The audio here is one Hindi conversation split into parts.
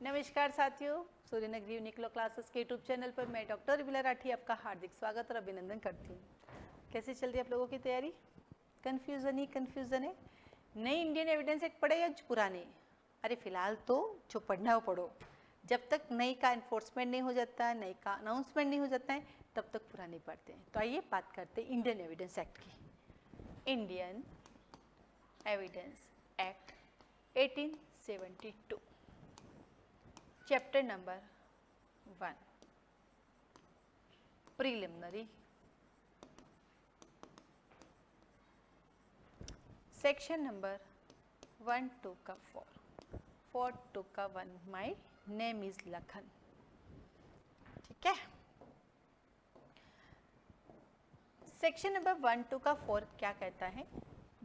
नमस्कार साथियों, सूर्य नगरी यूनिक्लो क्लासेस के यूट्यूब चैनल पर मैं डॉक्टर विला राठी आपका हार्दिक स्वागत और अभिनंदन करती हूँ। कैसे चल रही है आप लोगों की तैयारी? कन्फ्यूज़न है। नई इंडियन एविडेंस एक्ट पढ़े या पुरानी? अरे फिलहाल तो जो पढ़ना है वो पढ़ो। जब तक नई का इन्फोर्समेंट नहीं हो जाता है, नई का अनाउंसमेंट नहीं हो जाता है, तब तक पुरानी पढ़ते हैं। तो आइए बात करते हैं इंडियन एविडेंस एक्ट की। Indian evidence act 1872, chapter number 1, preliminary, section number 1 2 का 4 2 का 1, माई नेम इज लखन। ठीक है, सेक्शन नंबर 1 2 का 4 क्या कहता है?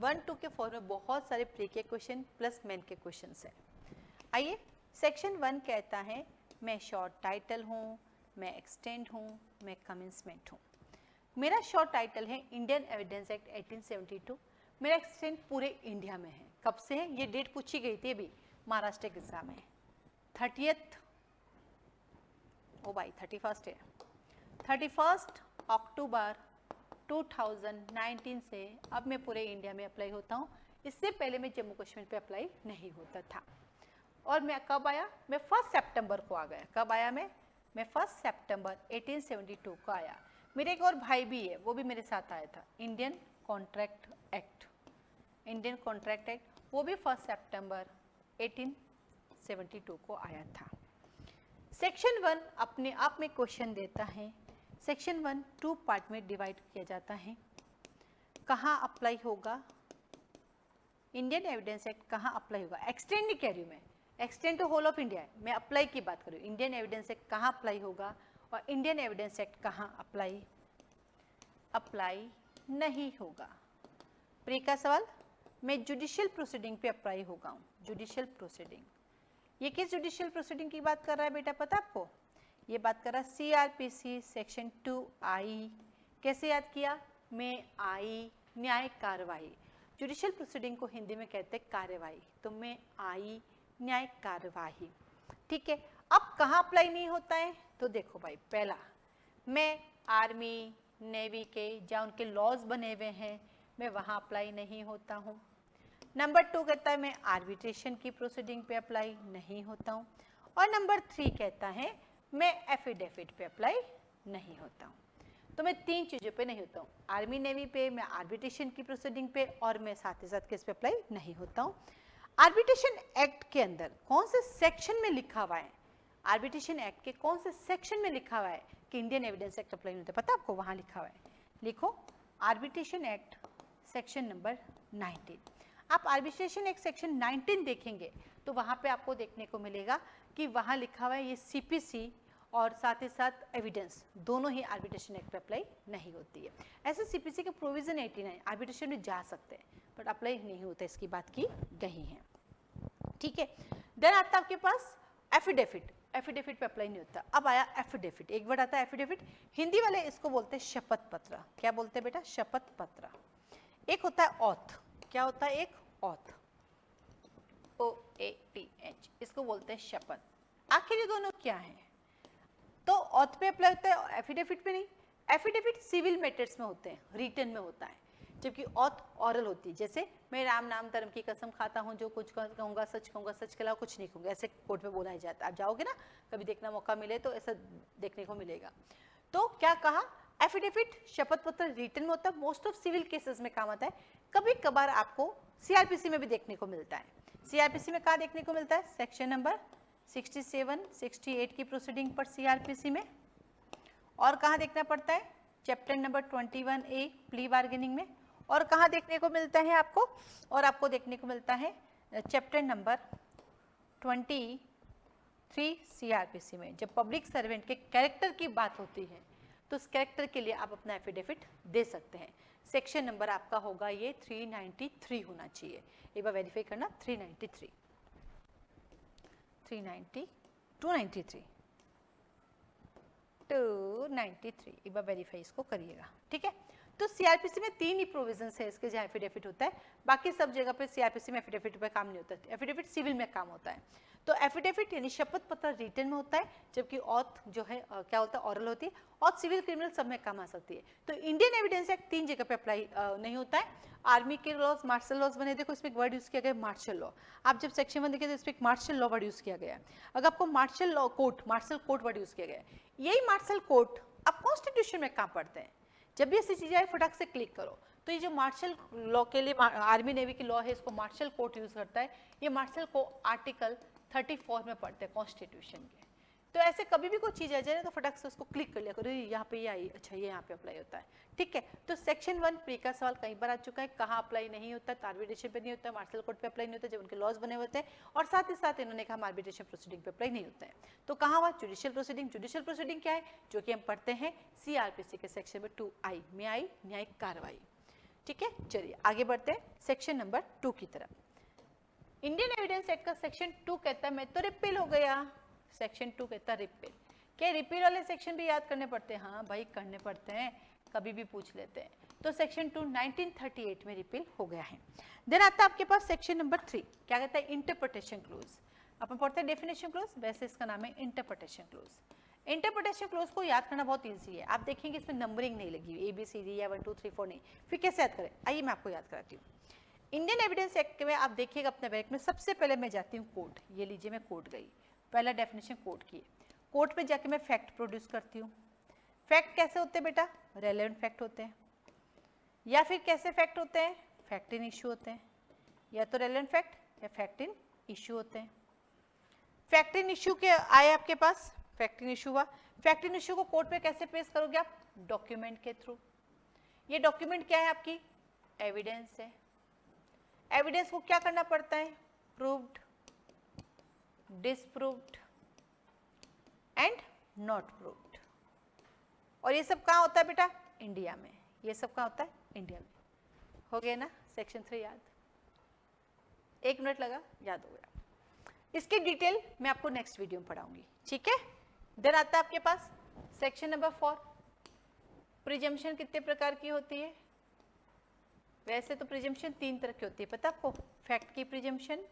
1 2 के 4 में बहुत सारे प्री के क्वेश्चन प्लस मेन के क्वेश्चन हैं। आइए, सेक्शन 1 कहता है मैं शॉर्ट टाइटल हूँ, मैं एक्सटेंड हूँ, मैं कमेंसमेंट हूँ। मेरा शॉर्ट टाइटल है इंडियन एविडेंस एक्ट 1872। मेरा एक्सटेंड पूरे इंडिया में है। कब से है? ये डेट पूछी गई थी अभी महाराष्ट्र के एग्जाम में। 30th, ओ भाई 31st है, 31 अक्टूबर 2019 से अब मैं पूरे इंडिया में अप्लाई होता हूँ। इससे पहले मैं जम्मू कश्मीर पे अप्लाई नहीं होता था। और मैं कब आया? मैं 1 सितंबर को आ गया। कब आया मैं? मैं 1 सितंबर 1872 को आया। मेरे एक और भाई भी है, वो भी मेरे साथ आया था। इंडियन कॉन्ट्रैक्ट एक्ट, वो भी 1 सितंबर 1872 को आया था। सेक्शन 1 अपने आप में क्वेश्चन देता है। सेक्शन 1 2 पार्ट में डिवाइड किया जाता है। कहाँ अप्लाई होगा? इंडियन एविडेंस एक्ट कहाँ अप्लाई होगा? एक्सटेंड नहीं कह रही हूँ मैं, extend to whole of India है, मैं अप्लाई की बात करूँ। इंडियन एविडेंस एक्ट कहाँ अप्लाई होगा और इंडियन एविडेंस एक्ट कहाँ अप्लाई नहीं होगा? प्री का सवाल, मैं जुडिशियल प्रोसीडिंग पे अप्लाई होगा हूँ। जुडिशियल प्रोसीडिंग, ये किस जुडिशियल प्रोसीडिंग की बात कर रहा है बेटा, पता आपको? ये बात कर रहा है CRPC सेक्शन 2I। कैसे याद किया? मैं आई न्याय कार्यवाही। जुडिशियल प्रोसीडिंग को हिंदी में कहते हैं कार्यवाही, तो मैं आई न्याय कार्यवाही। ठीक है, अब कहाँ अप्लाई नहीं होता है? तो देखो भाई, पहला, मैं आर्मी नेवी के जहाँ उनके लॉज बने हुए हैं मैं वहाँ अप्लाई नहीं होता हूँ। नंबर 2 कहता है मैं आर्बिट्रेशन की प्रोसीडिंग पे अप्लाई नहीं होता हूँ। और नंबर 3 कहता है मैं एफिडेविट पे अप्लाई नहीं होता हूँ। तो मैं 3 चीज़ों पे नहीं होता हूँ, आर्मी नेवी पे, मैं आर्बिट्रेशन की प्रोसीडिंग पे, और मैं साथ ही साथ किस पे अप्लाई नहीं होता हूँ। आर्बिट्रेशन एक्ट के अंदर कौन से सेक्शन में लिखा हुआ है? आर्बिट्रेशन एक्ट के कौन से सेक्शन में लिखा हुआ है कि इंडियन एविडेंस एक्ट अप्लाई नहीं होता? पता आपको? वहाँ लिखा हुआ है, लिखो आर्बिट्रेशन एक्ट सेक्शन नंबर 19। आप आर्बिट्रेशन एक्ट सेक्शन 19 देखेंगे तो वहाँ पे आपको देखने को मिलेगा कि वहाँ लिखा हुआ है ये CPC और साथ ही साथ एविडेंस दोनों ही आर्बिट्रेशन एक्ट पे अप्लाई नहीं होती है। ऐसे CPC के प्रोविजन 89 आर्बिट्रेशन में जा सकते हैं बट अप्लाई नहीं होता, इसकी बात की गई है। ठीक है, देन आता है आपके पास एफिडेविट। एफिडेविट पे अप्लाई नहीं होता। अब आया एफिडेविट, एक वर्ड आता है एफिडेविट, हिंदी वाले इसको बोलते हैं शपथ पत्र। क्या बोलते हैं बेटा? शपथ पत्र। एक होता है ऑथ। क्या होता है? एक ऑथ, OATH, इसको बोलते हैं शपथ। आखिर ये दोनों क्या है? तो ऑथ पे अप्लाई होता है, एफिडेविट पे नहीं। एफिडेविट सिविल मैटर्स में होते हैं, रिटन में होता है, जबकि ऑथ ऑरल होती है। जैसे मैं राम नाम धर्म की कसम खाता हूँ, जो कुछ कहूँगा सच कहूँगा, सच के अलावा कुछ नहीं कहूँगा, ऐसे कोर्ट में बोला ही जाता है। आप जाओगे ना, कभी देखना मौका मिले तो ऐसा देखने को मिलेगा। तो क्या कहा? एफिडेविट शपथ पत्र रिटन में होता है, मोस्ट ऑफ सिविल केसेस में काम आता है। कभी कभार आपको CRPC में भी देखने को मिलता है। CRPC में कहाँ देखने को मिलता है? सेक्शन नंबर 67 68 की प्रोसीडिंग पर CRPC में। और कहाँ देखना पड़ता है? Chapter number 21A plea bargaining में। और कहाँ देखने को मिलता है आपको? और आपको देखने को मिलता है चैप्टर नंबर 23 CRPC में। जब पब्लिक सर्वेंट के कैरेक्टर की बात होती है तो उस कैरेक्टर के लिए आप अपना एफिडेविट दे सकते हैं। सेक्शन नंबर आपका होगा ये 393 होना चाहिए। एक बार वेरीफाई करना, 393 293, एक बार वेरीफाई इसको करिएगा। ठीक है, तो सीआरपीसी में 3 ही प्रोविजंस है इसके जहाँ एफिडेविट होता है, बाकी सब जगह पे सीआरपीसी में एफिडेविट पे काम नहीं होता है, एफिडेविट सिविल में काम होता है। तो एफिडेविट यानी शपथ पत्र रिटन में होता है, जबकि ऑथ जो है क्या होता है, ऑरल होती है। ऑथ सिविल क्रिमिनल सब में काम आ सकती है। तो इंडियन एविडेंस एक्ट 3 जगह पे अप्लाई नहीं होता है। आर्मी के लॉज, मार्शल लॉज बने, देखो इसमें एक वर्ड यूज किया गया मार्शल लॉ। आप जब सेक्शन 1 देखिए तो इसमें एक मार्शल लॉ वर्ड यूज किया गया है। अगर आपको martial law court, martial court word use किया गया है, यही मार्शल कोर्ट आप कॉन्स्टिट्यूशन में कहाँ पढ़ते हैं? जब भी ऐसी चीजें आए फटाक से क्लिक करो। तो ये जो मार्शल लॉ के लिए आर्मी नेवी की लॉ है, इसको मार्शल कोर्ट यूज करता है। ये मार्शल को आर्टिकल 34 में पढ़ते हैं कॉन्स्टिट्यूशन के। तो ऐसे कभी भी कोई चीज आ जाए तो फटाक से उसको क्लिक कर लिया करो, यहाँ पे ये आई, अच्छा ये यहाँ पे अप्लाई होता है, ठीक है। तो सेक्शन 1 प्री का सवाल कई बार आ चुका है, कहाँ अप्लाई नहीं होता, आर्बिट्रेशन पे नहीं होता, मार्शल कोर्ट पे अप्लाई नहीं होता जब उनके लॉज बने होते हैं, और साथ ही साथ इन्होंने कहा आर्बिट्रेशन प्रोसीडिंग पे अप्लाई नहीं होता है। तो कहाँ हुआ? Judicial proceeding. जुडिशियल प्रोसीडिंग क्या है? जो कि हम पढ़ते हैं सीआरपीसी के सेक्शन में 2I में आई, न्यायिक कार्रवाई, ठीक है। चलिए आगे बढ़ते हैं सेक्शन नंबर 2 की तरफ। इंडियन एविडेंस एक्ट का सेक्शन 2 कहता है, मैं तो रिपील हो गया, सेक्शन 2 कहता है रिपील। क्या रिपील वाले सेक्शन भी याद करने पड़ते हैं? हाँ भाई करने पड़ते हैं, कभी भी पूछ लेते हैं। तो सेक्शन 2 1938 में रिपील हो गया है। देन आता है आपके पास सेक्शन नंबर 3, क्या कहता है? Interpretation close. अपन पढ़ते हैं डेफिनेशन क्लोज, वैसे इसका नाम है इंटरप्रिटेशन क्लोज। इंटरप्रिटेशन क्लोज को याद करना बहुत ईजी है। आप देखेंगे इसमें नंबरिंग नहीं लगी हुई, ABCD या 1 2 3 4 नहीं। फिर कैसे याद करें? आइए मैं आपको याद कराती हूँ। इंडियन एविडेंस एक्ट में आप देखिएगा अपने बैग में, सबसे पहले मैं जाती हूँ कोर्ट। ये लीजिए मैं कोर्ट गई, पहला डेफिनेशन कोर्ट की। कोर्ट में जाके मैं फैक्ट प्रोड्यूस करती हूँ। फैक्ट कैसे होते हैं बेटा? रेलेवेंट फैक्ट होते हैं, या फिर कैसे फैक्ट होते हैं? फैक्ट इन इशू होते हैं, या तो रेलेवेंट फैक्ट या फैक्ट इन इशू होते हैं। फैक्ट इन इशू के आए आपके पास, फैक्ट इन इशू हुआ। फैक्ट इन इशू को कोर्ट में कैसे पेश करोगे आप? डॉक्यूमेंट के थ्रू। ये डॉक्यूमेंट क्या है? आपकी एविडेंस है। एविडेंस को क्या करना पड़ता है? Proved, disproved and not proved. और ये सब कहाँ होता है बेटा? इंडिया में। ये सब कहाँ होता है? इंडिया में। हो गया ना सेक्शन 3 याद? 1 मिनट लगा, याद हो गया। इसकी डिटेल मैं आपको नेक्स्ट वीडियो में पढ़ाऊंगी, ठीक है। देन आता है आपके पास सेक्शन नंबर 4, प्रिजम्पशन कितने प्रकार की होती है? वैसे तो प्रिजम्पशन 3 तरह की होती है, पता आपको? फैक्ट की प्रिजम्पशन,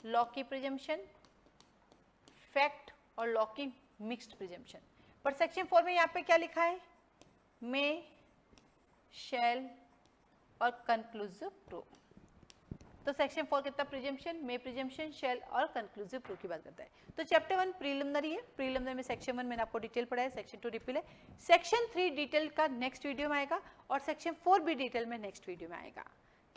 लॉ की प्रिजम्पशन, फैक्ट और लॉ की मिक्स्ड प्रिजम्पशन। पर सेक्शन 4 में यहाँ पे क्या लिखा है? मे, शैल और कंक्लूसिव प्रूफ। तो सेक्शन 4 कितना? प्रिजम्पशन, मे प्रिजम्पशन, शैल और कंक्लूसिव प्रूफ की बात करता है। तो चैप्टर 1 प्रीलिमिनरी है। प्रीलिमिनरी में सेक्शन 1 मैंने आपको डिटेल पढ़ाया, सेक्शन 2 रिपील है, सेक्शन 3 डिटेल का नेक्स्ट वीडियो में आएगा, और सेक्शन 4 भी डिटेल में नेक्स्ट वीडियो में आएगा,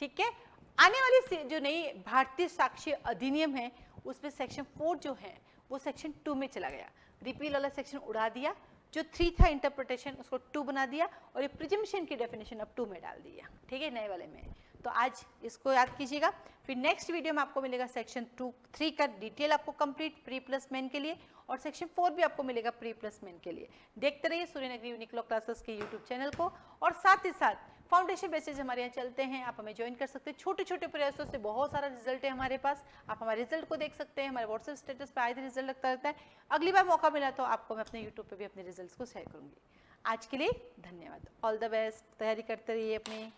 ठीक है। आने वाली जो नई भारतीय साक्ष्य अधिनियम है उसमें सेक्शन 4 जो है वो सेक्शन 2 में चला गया। रिपील वाला सेक्शन उड़ा दिया, जो 3 था इंटरप्रिटेशन उसको 2 बना दिया, और ये प्रिजम्पशन की डेफिनेशन अब 2 में डाल दिया, ठीक है, नए वाले में। तो आज इसको याद कीजिएगा। फिर नेक्स्ट वीडियो में आपको मिलेगा सेक्शन 3 का डिटेल आपको कंप्लीट प्री प्लस मेन के लिए, और सेक्शन 4 भी आपको मिलेगा प्री प्लस मेन के लिए। देखते रहिए सूर्यनगरी यूनिक लॉ क्लासेस के यूट्यूब चैनल को, और साथ ही साथ फाउंडेशन बेसिस हमारे यहाँ चलते हैं, आप हमें ज्वाइन कर सकते हैं। छोटे छोटे प्रयासों से बहुत सारा रिजल्ट है हमारे पास, आप हमारे रिजल्ट को देख सकते हैं। हमारे व्हाट्सएप स्टेटस पर आए दिन रिजल्ट लगता रहता है। अगली बार मौका मिला तो आपको मैं अपने यूट्यूब पे भी अपने रिजल्ट्स को शेयर करूंगी। आज के लिए धन्यवाद, ऑल द बेस्ट, तैयारी करते रहिए अपनी।